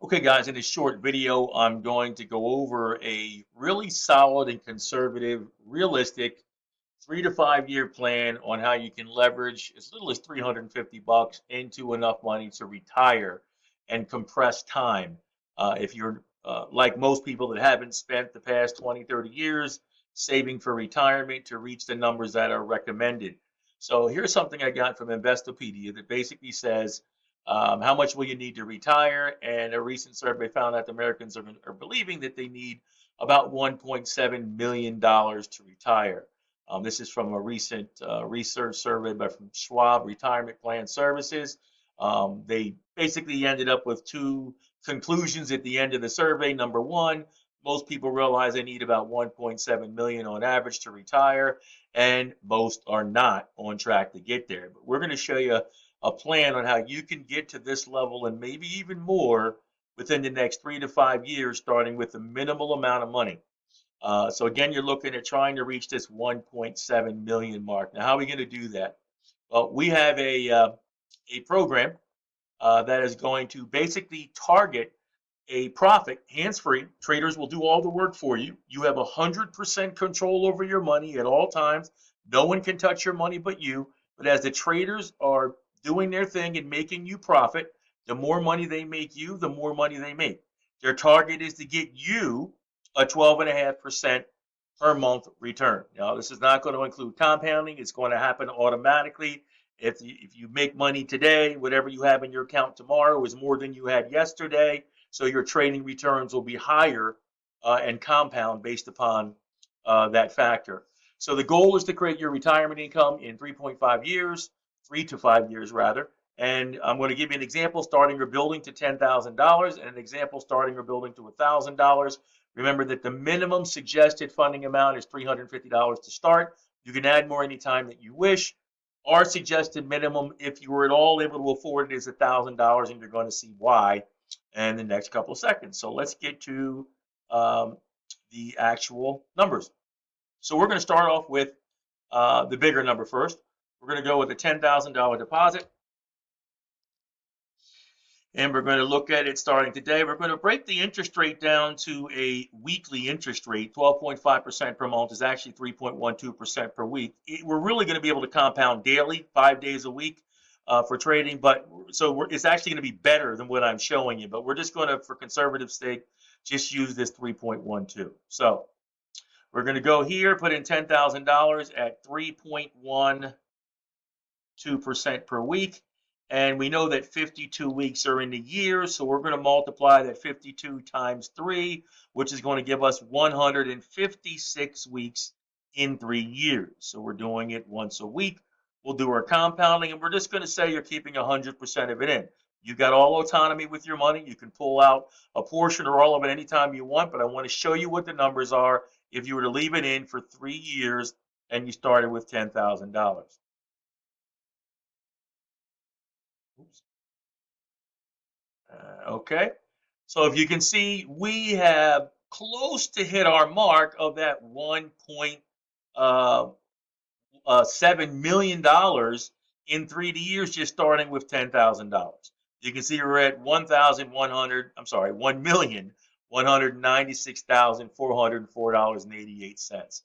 Okay, guys, in this short video, I'm going to go over a really solid and conservative, realistic 3 to 5 year plan on how you can leverage as little as 350 bucks into enough money to retire and compress time. If you're like most people that haven't spent the past 20, 30 years saving for retirement to reach the numbers that are recommended. So here's something I got from Investopedia that basically says how much will you need to retire? And a recent survey found that Americans are believing that they need about $1.7 million to retire. This is from a recent research survey by from Schwab Retirement Plan Services. They basically ended up with two conclusions at the end of the survey. Number one, most people realize they need about 1.7 million on average to retire, and most are not on track to get there. But we're going to show you a plan on how you can get to this level and maybe even more within the next 3 to 5 years, starting with a minimal amount of money. So again, you're looking at trying to reach this 1.7 million mark. Now, how are we going to do that? Well, we have a program that is going to basically target a profit hands-free. Traders will do all the work for you. You have 100% control over your money at all times. No one can touch your money but you. But as the traders are doing their thing and making you profit, the more money they make you, the more money they make. Their target is to get you a 12.5% per month return. Now, this is not going to include compounding. It's going to happen automatically. If you make money today, whatever you have in your account tomorrow is more than you had yesterday. So your trading returns will be higher and compound based upon that factor. So the goal is to create your retirement income in 3.5 years, 3 to 5 years rather. And I'm going to give you an example starting or building to $10,000 and an example starting or building to $1,000. Remember that the minimum suggested funding amount is $350 to start. You can add more anytime that you wish. Our suggested minimum, if you were at all able to afford it, is $1,000, and you're going to see why in the next couple of seconds. So let's get to um, the actual numbers. So we're going to start off with the bigger number first. We're going to go with a $10,000 deposit. And we're going to look at it starting today. We're going to break the interest rate down to a weekly interest rate. 12.5% per month is actually 3.12% per week. We're really going to be able to compound daily, 5 days a week for trading. But so it's actually going to be better than what I'm showing you. But we're just going to, for conservative sake, just use this 3.12. So we're going to go here, put in $10,000 at 3.12% per week. And we know that 52 weeks are in the year, so we're going to multiply that 52 times 3, which is going to give us 156 weeks in 3 years. So we're doing it once a week. We'll do our compounding, and we're just going to say you're keeping 100% of it in. You've got all autonomy with your money. You can pull out a portion or all of it anytime you want, but I want to show you what the numbers are if you were to leave it in for 3 years and you started with $10,000. Oops. Okay. So if you can see, we have close to hit our mark of that $1.7 million in 3 years, just starting with $10,000. You can see we're at 1,100. I'm sorry, $1,196,404.88.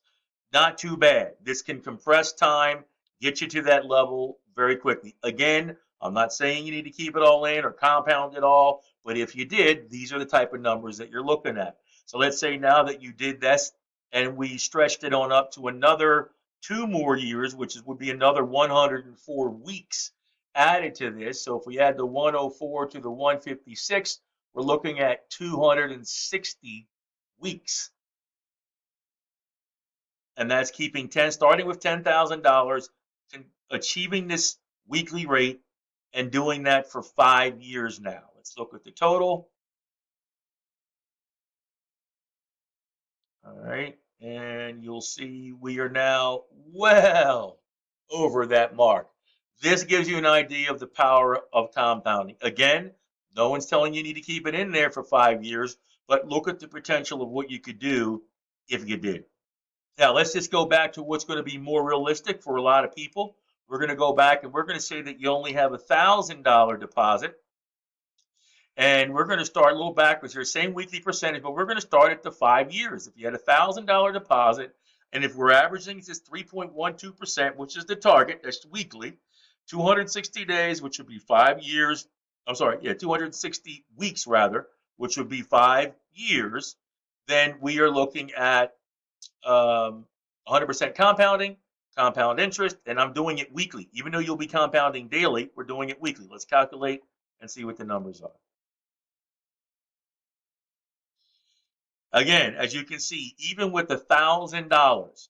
Not too bad. This can compress time, get you to that level very quickly. Again, I'm not saying you need to keep it all in or compound it all, but if you did, these are the type of numbers that you're looking at. So let's say now that you did this and we stretched it on up to another 2 more years, which would be another 104 weeks added to this. So if we add the 104 to the 156, we're looking at 260 weeks. And that's keeping 10, starting with $10,000, achieving this weekly rate and doing that for 5 years now. Let's look at the total. All right. And you'll see we are now well over that mark. This gives you an idea of the power of compounding. Again, no one's telling you need to keep it in there for 5 years, but look at the potential of what you could do if you did. Now, let's just go back to what's going to be more realistic for a lot of people. We're going to go back and we're going to say that you only have $1,000 deposit And we're going to start a little backwards here, same weekly percentage, but we're going to start at the 5 years. If you had $1,000 deposit, and if we're averaging this 3.12%, which is the target, that's weekly, 260 days, which would be 5 years. I'm sorry, yeah, 260 weeks rather, which would be 5 years. Then we are looking at 100% compounding, compound interest, and I'm doing it weekly. Even though you'll be compounding daily, we're doing it weekly. Let's calculate and see what the numbers are. Again, as you can see, even with $1,000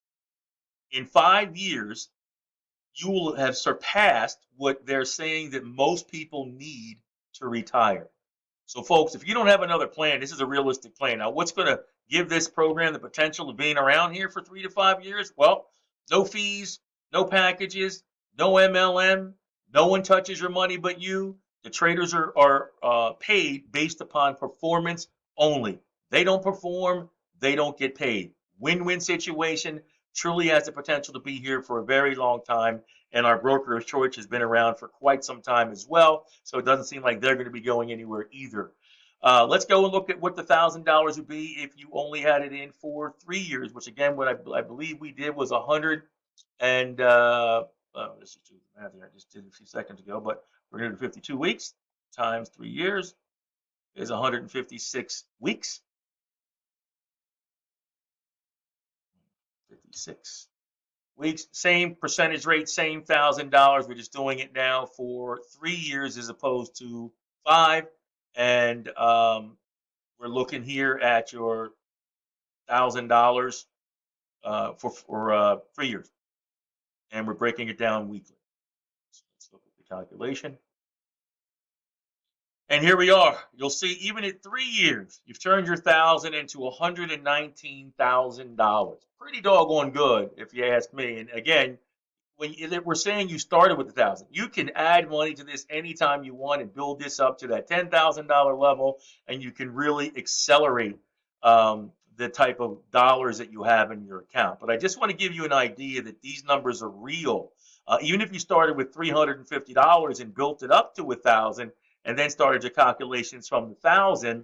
in 5 years, you will have surpassed what they're saying that most people need to retire. So, folks, if you don't have another plan, this is a realistic plan. Now, what's going to give this program the potential of being around here for 3 to 5 years? Well, no fees, no packages, no MLM. No one touches your money but you. The traders are paid based upon performance only. They don't perform, they don't get paid. Win-win situation. Truly has the potential to be here for a very long time. And our broker of choice has been around for quite some time as well. So it doesn't seem like they're going to be going anywhere either. Let's go and look at what the $1,000 would be if you only had it in for 3 years, which again, what I believe we did was 100 and let's just do the math here. I just did it a few seconds ago, but we're going to do 52 weeks times 3 years is 156 weeks. 56 weeks, same percentage rate, same $1,000. We're just doing it now for 3 years as opposed to 5. And we're looking here at your $1,000 for 3 years, and we're breaking it down weekly. So let's look at the calculation. And here we are. You'll see, even at 3 years, you've turned your 1,000 into $119,000. Pretty doggone good, if you ask me. And again, when we're saying you started with 1,000, you can add money to this anytime you want and build this up to that $10,000 level, and you can really accelerate the type of dollars that you have in your account. But I just want to give you an idea that these numbers are real. Even if you started with $350 and built it up to 1,000, and then started your calculations from the 1,000,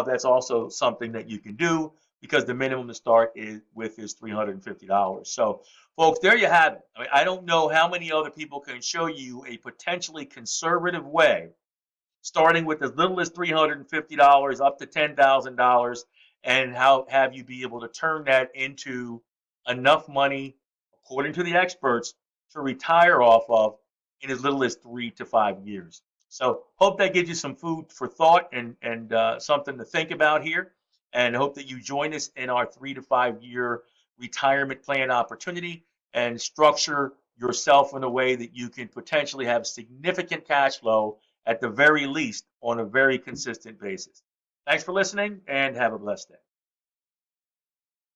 that's also something that you can do, because the minimum to start is $350. So, folks, there you have it. I mean, I don't know how many other people can show you a potentially conservative way, starting with as little as $350 up to $10,000, and how have you be able to turn that into enough money, according to the experts, to retire off of in as little as 3 to 5 years. So hope that gives you some food for thought and something to think about here. And hope that you join us in our 3 to 5 year retirement plan opportunity and structure yourself in a way that you can potentially have significant cash flow, at the very least, on a very consistent basis. Thanks for listening, and have a blessed day.